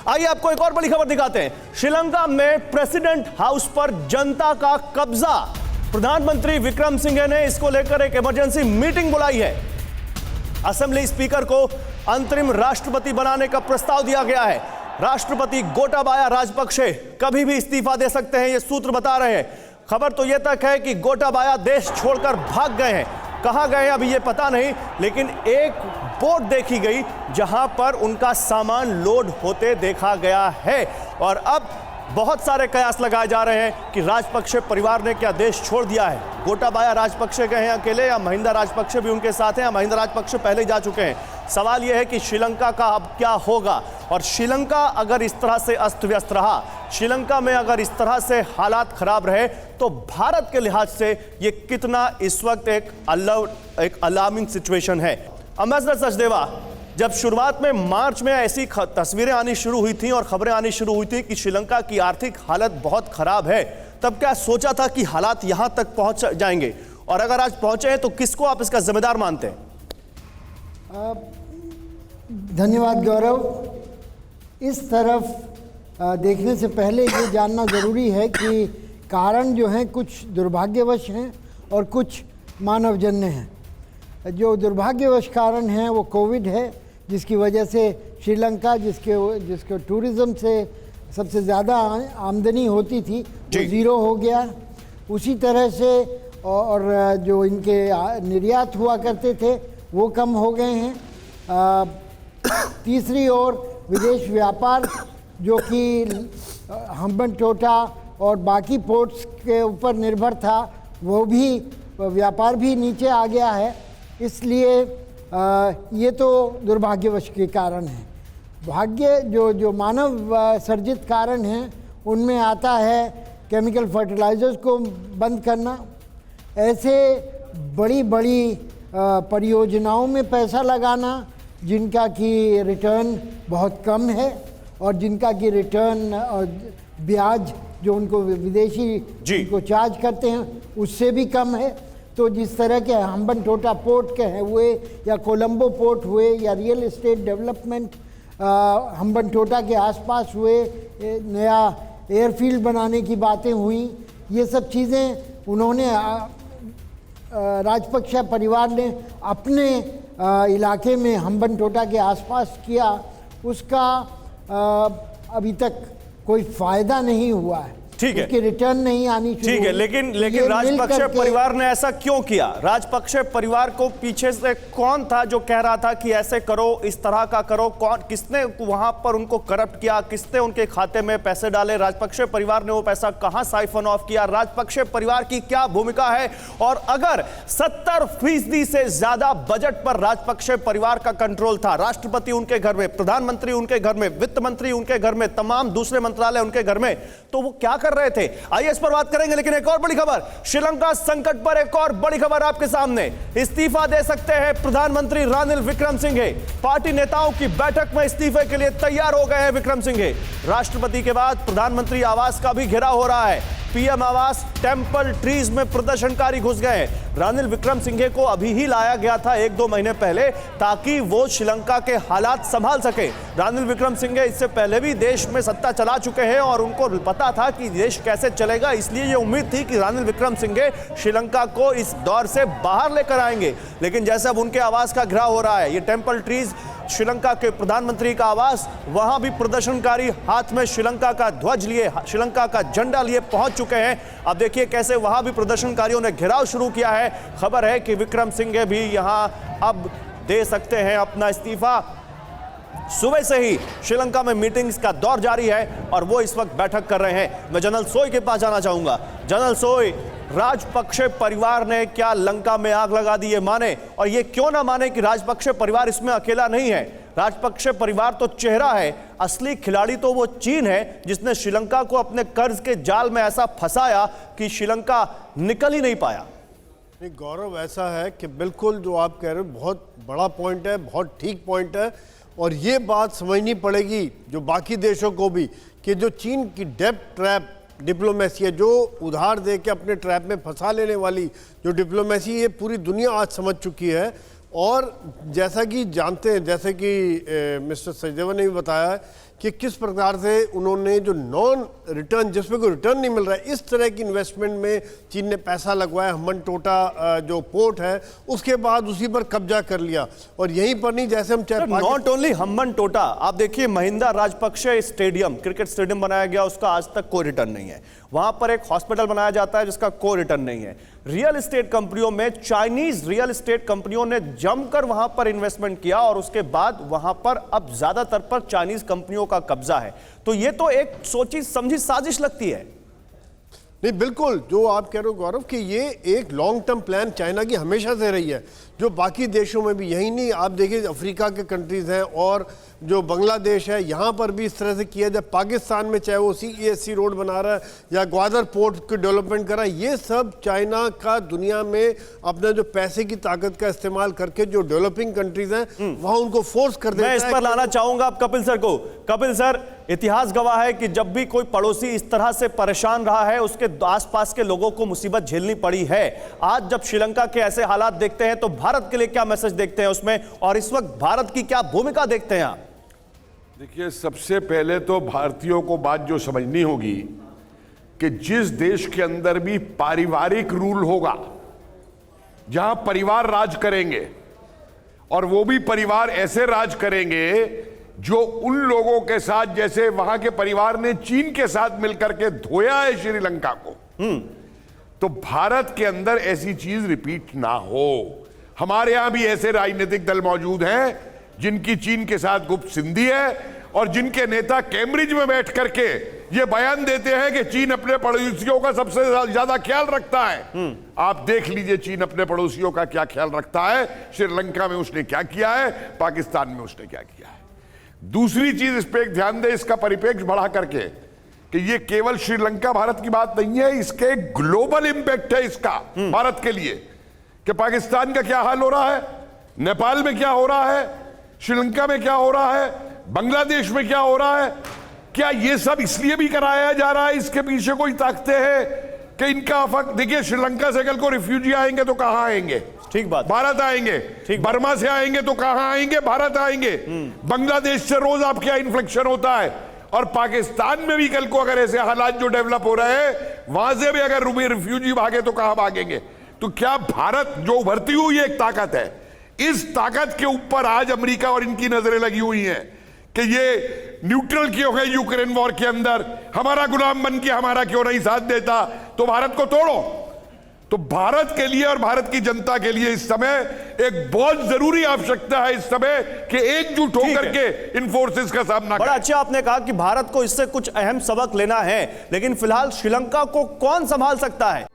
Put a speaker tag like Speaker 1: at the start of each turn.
Speaker 1: आइए आपको एक और बड़ी खबर दिखाते हैं। श्रीलंका में प्रेसिडेंट हाउस पर जनता का कब्जा। प्रधानमंत्री विक्रम सिंघे ने इसको लेकर एक इमरजेंसी मीटिंग बुलाई है। असेंबली स्पीकर को अंतरिम राष्ट्रपति बनाने का प्रस्ताव दिया गया है। राष्ट्रपति गोटाबाया राजपक्षे कभी भी इस्तीफा दे सकते हैं, ये सूत्र बता रहे हैं। खबर तो यह तक है कि गोटाबाया देश छोड़कर भाग गए हैं। कहां गए अभी ये पता नहीं, लेकिन एक बोट देखी गई जहां पर उनका सामान लोड होते देखा गया है। और अब बहुत सारे कयास लगाए जा रहे हैं कि राजपक्षे परिवार ने क्या देश छोड़ दिया है। गोटाबाया राजपक्षे गए हैं अकेले या महिंदा राजपक्षे भी उनके साथ हैं, या महिंदा राजपक्षे पहले ही जा चुके हैं। सवाल यह है कि श्रीलंका का अब क्या होगा। और श्रीलंका अगर इस तरह से अस्त व्यस्त रहा, श्रीलंका में अगर इस तरह से हालात खराब रहे, तो भारत के लिहाज से ये कितना इस वक्त एक अलार्मिंग सिचुएशन है। अम्बेसडर सचदेवा, जब शुरुआत में मार्च में ऐसी तस्वीरें आनी शुरू हुई थी और खबरें आनी शुरू हुई थी कि श्रीलंका की आर्थिक हालत बहुत खराब है, तब क्या सोचा था कि हालात यहां तक पहुंच जाएंगे? और अगर आज पहुंचे हैं तो किसको आप इसका जिम्मेदार मानते हैं?
Speaker 2: धन्यवाद गौरव। इस तरफ देखने से पहले ये जानना ज़रूरी है कि कारण जो हैं कुछ दुर्भाग्यवश हैं और कुछ मानवजन्य हैं। जो दुर्भाग्यवश कारण हैं वो कोविड है, जिसकी वजह से श्रीलंका जिसके टूरिज़्म से सबसे ज़्यादा आमदनी होती थी वो ज़ीरो हो गया। उसी तरह से और जो इनके निर्यात हुआ करते थे वो कम हो गए हैं। तीसरी ओर विदेश व्यापार जो कि हम्बनटोटा और बाकी पोर्ट्स के ऊपर निर्भर था, वो भी व्यापार भी नीचे आ गया है। इसलिए ये तो दुर्भाग्यवश के कारण है। भाग्य जो मानव सर्जित कारण हैं उनमें आता है केमिकल फर्टिलाइजर्स को बंद करना, ऐसे बड़ी बड़ी परियोजनाओं में पैसा लगाना जिनका कि रिटर्न बहुत कम है और जिनका कि रिटर्न और ब्याज जो उनको विदेशी उनको चार्ज करते हैं उससे भी कम है। तो जिस तरह के हम्बनटोटा पोर्ट के हैं हुए या कोलंबो पोर्ट हुए या रियल एस्टेट डेवलपमेंट हम्बनटोटा के आसपास हुए, नया एयरफील्ड बनाने की बातें हुई, ये सब चीज़ें उन्होंने राजपक्षा परिवार ने अपने इलाके में हम्बनटोटा के आसपास किया, उसका अभी तक कोई फ़ायदा नहीं हुआ है।
Speaker 1: ठीक है,
Speaker 2: उसकी रिटर्न नहीं आनी चाहिए।
Speaker 1: ठीक है, लेकिन राजपक्षे परिवार ने ऐसा क्यों किया? राजपक्षे परिवार को पीछे से कौन था जो कह रहा था कि ऐसे करो, इस तरह का करो? किसने वहां पर उनको करप्ट किया? किसने उनके खाते में पैसे डाले? राजपक्षे परिवार ने वो पैसा कहां साइफन ऑफ किया? राजपक्षे परिवार की क्या भूमिका है? और अगर 70% से ज्यादा बजट पर राजपक्षे परिवार का कंट्रोल था, राष्ट्रपति उनके घर में, प्रधानमंत्री उनके घर में, वित्त मंत्री उनके घर में, तमाम दूसरे मंत्रालय उनके घर में, तो वो क्या कर रहे थे? आइए इस पर बात करेंगे। लेकिन एक और बड़ी खबर, श्रीलंका संकट पर एक और बड़ी खबर आपके सामने। इस्तीफा दे सकते हैं प्रधानमंत्री रानिल विक्रमसिंघे। पार्टी नेताओं की बैठक में इस्तीफे के लिए तैयार हो गए हैं विक्रमसिंघे। राष्ट्रपति के बाद प्रधानमंत्री आवास का भी घेराव हो रहा है। पीएम आवास टेंपल ट्रीज में प्रदर्शनकारी घुस गए हैं। रानिल विक्रमसिंघे को अभी ही लाया गया था 1-2 महीने पहले, ताकि वो श्रीलंका के हालात संभाल सके। रानिल विक्रमसिंघे इससे पहले भी देश में सत्ता चला चुके हैं और उनको पता था कि देश कैसे चलेगा, इसलिए ये उम्मीद थी कि रानिल विक्रमसिंघे श्रीलंका को इस दौर से बाहर लेकर आएंगे। लेकिन जैसे अब उनके आवास का घेराव हो रहा है, ये टेंपल ट्रीज श्रीलंका के प्रधानमंत्री का आवास, वहां भी प्रदर्शनकारी हाथ में श्रीलंका का ध्वज लिए, श्रीलंका का झंडा लिए पहुंच चुके हैं। अब देखिए कैसे वहां भी प्रदर्शनकारियों ने घेराव शुरू किया है। खबर है कि विक्रमसिंघे भी यहां अब दे सकते हैं अपना इस्तीफा। सुबह से ही श्रीलंका में मीटिंग्स का दौर जारी है और वो इस वक्त बैठक कर रहे हैं। मैं जनरल सोई के पास जाना चाहूंगा। जनरल सोई, राजपक्षे परिवार ने क्या लंका में आग लगा दी? ये माने, और ये क्यों ना माने कि राजपक्षे परिवार इसमें अकेला नहीं है। राजपक्षे परिवार तो चेहरा है, असली खिलाड़ी तो वो चीन है जिसने श्रीलंका को अपने कर्ज के जाल में ऐसा फंसाया कि श्रीलंका निकल ही नहीं पाया।
Speaker 3: नहीं गौरव, ऐसा है कि बिल्कुल जो आप कह रहे हो बहुत बड़ा पॉइंट है, बहुत ठीक पॉइंट है। और ये बात समझनी पड़ेगी जो बाकी देशों को भी कि जो चीन की डेब्ट ट्रैप डिप्लोमेसी है, जो उधार दे के अपने ट्रैप में फंसा लेने वाली जो डिप्लोमेसी, ये पूरी दुनिया आज समझ चुकी है। और जैसा कि जानते हैं, जैसे कि मिस्टर सचदेवा ने भी बताया कि किस प्रकार से उन्होंने जो नॉन रिटर्न, जिसमें कोई रिटर्न नहीं मिल रहा है, इस तरह की इन्वेस्टमेंट में चीन ने पैसा लगवाया। हम्बनटोटा जो पोर्ट है उसके बाद उसी पर कब्जा कर लिया। और यहीं पर नहीं, जैसे हम चाहे
Speaker 1: नॉट ओनली हम्बनटोटा, आप देखिए Mahindra Rajapaksa stadium, cricket stadium बनाया गया, उसका आज तक कोई रिटर्न नहीं है। वहां पर एक हॉस्पिटल बनाया जाता है जिसका कोई रिटर्न नहीं है। रियल एस्टेट कंपनियों में चाइनीज रियल एस्टेट कंपनियों ने जमकर वहां पर इन्वेस्टमेंट किया और उसके बाद वहां पर अब ज्यादातर पर चाइनीज कंपनियों का कब्जा है। तो ये तो एक सोची समझी साजिश लगती है।
Speaker 3: नहीं, बिल्कुल जो आप कह रहे हो गौरव कि ये एक लॉन्ग टर्म प्लान चाइना की हमेशा से रही है, जो बाकी देशों में भी, यही नहीं, आप देखिए अफ्रीका के कंट्रीज़ हैं और जो बांग्लादेश है, यहाँ पर भी इस तरह से किया जाए। पाकिस्तान में चाहे वो CESC रोड बना रहा है या ग्वादर पोर्ट की डेवलपमेंट कर रहा है, ये सब चाइना का दुनिया में अपने जो पैसे की ताकत का इस्तेमाल करके जो डेवलपिंग कंट्रीज हैं वहाँ उनको फोर्स कर देता है।
Speaker 1: मैं इस पर लाना चाहूंगा अब कपिल सर को। कपिल सर, इतिहास गवाह है कि जब भी कोई पड़ोसी इस तरह से परेशान रहा है, उसके आसपास के लोगों को मुसीबत झेलनी पड़ी है। आज जब श्रीलंका के ऐसे हालात देखते हैं तो भारत के लिए क्या मैसेज देखते हैं उसमें, और इस वक्त भारत की क्या भूमिका देखते हैं आप?
Speaker 4: देखिए, सबसे पहले तो भारतीयों को बात जो समझनी होगी कि जिस देश के अंदर भी पारिवारिक रूल होगा, जहां परिवार राज करेंगे, और वो भी परिवार ऐसे राज करेंगे जो उन लोगों के साथ, जैसे वहां के परिवार ने चीन के साथ मिलकर के धोया है श्रीलंका को, तो भारत के अंदर ऐसी चीज रिपीट ना हो। हमारे यहां भी ऐसे राजनीतिक दल मौजूद हैं जिनकी चीन के साथ गुप्त संधि है और जिनके नेता कैम्ब्रिज में बैठ करके ये बयान देते हैं कि चीन अपने पड़ोसियों का सबसे ज्यादा ख्याल रखता है। आप देख लीजिए चीन अपने पड़ोसियों का क्या ख्याल रखता है, श्रीलंका में उसने क्या किया है, पाकिस्तान में उसने क्या किया है। दूसरी चीज, इस पे एक ध्यान दे, इसका परिप्रेक्ष्य बढ़ा करके, कि ये केवल श्रीलंका भारत की बात नहीं है, इसके ग्लोबल इंपैक्ट है इसका भारत के लिए, कि पाकिस्तान का क्या हाल हो रहा है, नेपाल में क्या हो रहा है, श्रीलंका में क्या हो रहा है, बांग्लादेश में क्या हो रहा है। क्या ये सब इसलिए भी कराया जा रहा है, इसके पीछे कोई ताकतें हैं कि इनका अफक, देखिए श्रीलंका से कल को रिफ्यूजी आएंगे तो कहां आएंगे,
Speaker 1: ठीक बात,
Speaker 4: भारत आएंगे। बर्मा से आएंगे तो कहां आएंगे, भारत आएंगे। बांग्लादेश से रोज आपके यहां इन्फ्लेक्शन होता है, और पाकिस्तान में भी कल को अगर ऐसे हालात जो डेवलप हो रहे हैं, वहां से भी अगर रिफ्यूजी भागे तो कहां भागेंगे। तो क्या भारत जो उभरती हुई एक ताकत है, इस ताकत के ऊपर आज अमेरिका और इनकी नजरें लगी हुई हैं कि ये न्यूट्रल क्यों है यूक्रेन वॉर के अंदर, हमारा गुलाम बन के हमारा क्यों नहीं साथ देता, तो भारत को तोड़ो। तो भारत के लिए और भारत की जनता के लिए इस समय एक बहुत जरूरी आवश्यकता है इस समय कि एकजुट होकर के इन फोर्सेस का सामना
Speaker 1: बड़ा अच्छा आपने कहा कि भारत को इससे कुछ अहम सबक लेना है, लेकिन फिलहाल श्रीलंका को कौन संभाल सकता है?